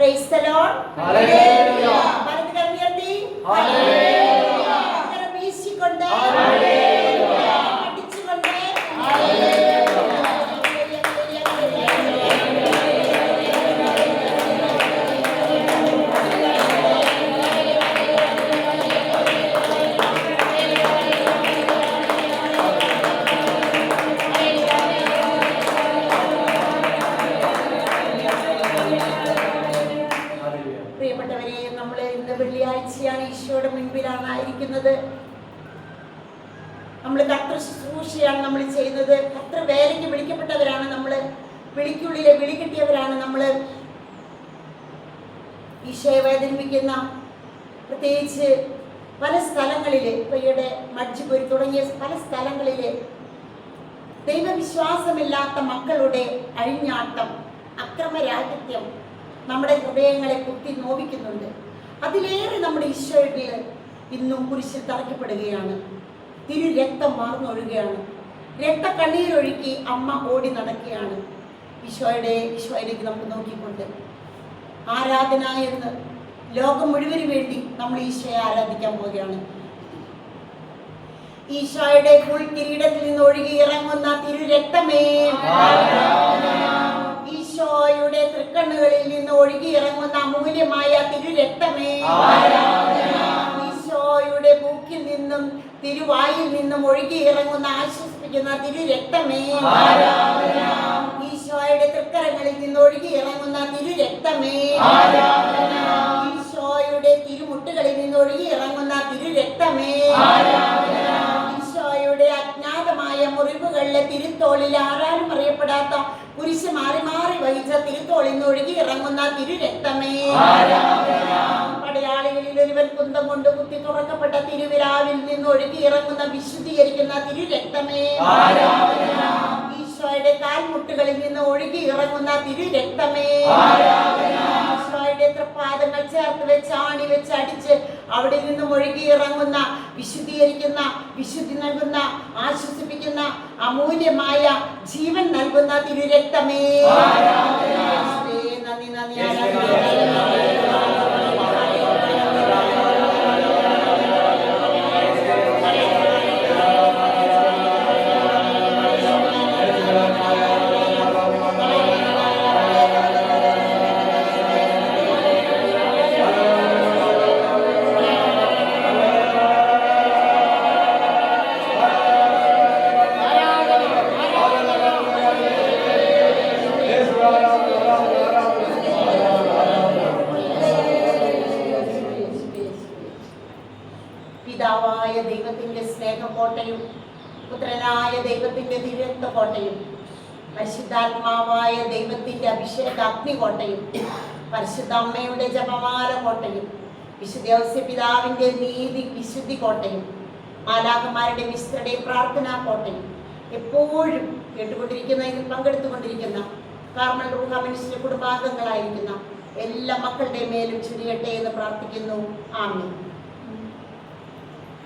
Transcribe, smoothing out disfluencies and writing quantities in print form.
Praise the Lord. Hallelujah. വലതുകരം ഉയർത്തി hallelujah. കരം വീശിക്കൊണ്ട് hallelujah. അടിച്ചുകൊണ്ട് ഹല്ലേലൂയ. പ്രിയപ്പെട്ടവരെ, നമ്മൾ ഇന്ന് വെള്ളിയാഴ്ചയാണ്, ഈശോയുടെ മുൻപിലാണ് ആയിരിക്കുന്നത്. നമ്മൾ കർത്തൃ ശുശ്രൂഷയാണ് നമ്മൾ ചെയ്യുന്നത്. കർത്തൃ വേലയ്ക്ക് വിളിക്കപ്പെട്ടവരാണ് നമ്മൾ. വിളിക്കുള്ളിലെ വിളി കിട്ടിയവരാണ് നമ്മൾ. ഈശോയെ വേദനിപ്പിക്കുന്ന പ്രത്യേകിച്ച് പല സ്ഥലങ്ങളിൽ, ഈയിടെ മഡ്ജിപുരി തുടങ്ങിയ പല സ്ഥലങ്ങളിൽ ദൈവവിശ്വാസമില്ലാത്ത മക്കളുടെ അഴിഞ്ഞാട്ടം, അക്രമരാഹിത്യം നമ്മുടെ ഹൃദയങ്ങളെ കുത്തി നോവിക്കുന്നുണ്ട്. അതിലേറെ നമ്മുടെ ഈശോയുടെ ഇന്നും കുരിശിൽ തറയ്ക്കപ്പെടുകയാണ്. തിരു രക്തം വാർന്നൊഴുകയാണ്. രക്തക്കണ്ണീരൊഴുക്കി അമ്മ ഓടി നടക്കുകയാണ്. ഈശോയിലേക്ക് നമുക്ക് നോക്കിക്കൊണ്ട് ആരാധന എന്ന് ലോകം മുഴുവന് വേണ്ടി നമ്മൾ ഈശോയെ ആരാധിക്കാൻ പോവുകയാണ്. ഈശോയുടെ പുൽ കിരീടത്തിൽ നിന്ന് ഒഴുകി ഇറങ്ങുന്ന തിരു രക്തമേ, ഈശോയുടെ തൃക്കണ്ണുകളിൽ നിന്ന് ഒഴുകി ഇറങ്ങുന്ന അമൂല്യമായ തിരു രക്തമേ, ഈശോയുടെ മൂക്കിൽ നിന്നും തിരുവായിൽ നിന്നും ഒഴുകി ഇറങ്ങുന്ന ആശ്വസിപ്പിക്കുന്ന തിരു രക്തമേ, ഈശോയുടെ തൃക്കരങ്ങളിൽ നിന്ന് ഒഴുകി ഇറങ്ങുന്ന തിരു രക്തമേ, ഈശോയുടെ തിരുമുട്ടുകളിൽ നിന്ന് ഒഴുകി ഇറങ്ങുന്ന തിരു രക്തമേ, ഈശോയുടെ അജ്ഞാതമായ മുറിവുകളിലെ തിരുത്തോളിൽ ആരാലും അറിയപ്പെടാത്ത കുരിശ് മാറി മാറി വഹിച്ച തിരുത്തോളിൽ നിന്ന് ഒഴുകി ഇറങ്ങുന്ന തിരു രക്തമേ, പടയാളികളിൽ ഒരുവൻ കുന്തം കൊണ്ട് കുത്തി തുറക്കപ്പെട്ട തിരുവിരാവിൽ നിന്ന് ഒഴുകി ഇറങ്ങുന്ന വിശുദ്ധീകരിക്കുന്ന തിരു രക്തമേ, ഈശോയുടെ കാൽമുട്ടുകളിൽ നിന്ന് ഒഴുകി ഇറങ്ങുന്ന തിരു രക്തമേ, ഈശോയുടെ തൃപ്പാദങ്ങൾ ചേർത്ത് വെച്ച് ആണി വെച്ച് അടിച്ച് അവിടെ നിന്നും ഒഴുകി ഇറങ്ങുന്ന വിശുദ്ധീകരിക്കുന്ന, വിശുദ്ധി നൽകുന്ന, ആശ്വസിപ്പിക്കുന്ന, അമൂല്യമായ ജീവൻ നൽകുന്ന തിരു രക്തമേ, നന്ദി നന്ദി പിതാവായ ദൈവത്തിന്റെ സ്നേഹക്കോട്ടയും പുത്രനായ ദൈവത്തിന്റെ തിരുരക്തക്കോട്ടയും പരിശുദ്ധാത്മാവായ ദൈവത്തിന്റെ അഭിഷേക അഗ്നികോട്ടയും പരിശുദ്ധ അമ്മയുടെ ജപമാല കോട്ടയും വിശുദ്ധ ഔസേപ്പ് പിതാവിന്റെ നീതി വിശുദ്ധി കോട്ടയും മാലാഖമാരുടെ വിശുദ്ധരുടെ പ്രാർത്ഥനാ കോട്ടയും എപ്പോഴും കേട്ടുകൊണ്ടിരിക്കുന്ന, ഇതിൽ പങ്കെടുത്തുകൊണ്ടിരിക്കുന്ന കാർമൽ റൂഹ മിനിസ്ട്രി കുടുംബാംഗങ്ങളായിരിക്കുന്ന എല്ലാ മക്കളുടെ മേലും ചുരിയട്ടെ എന്ന് പ്രാർത്ഥിക്കുന്നു. ആമേൻ.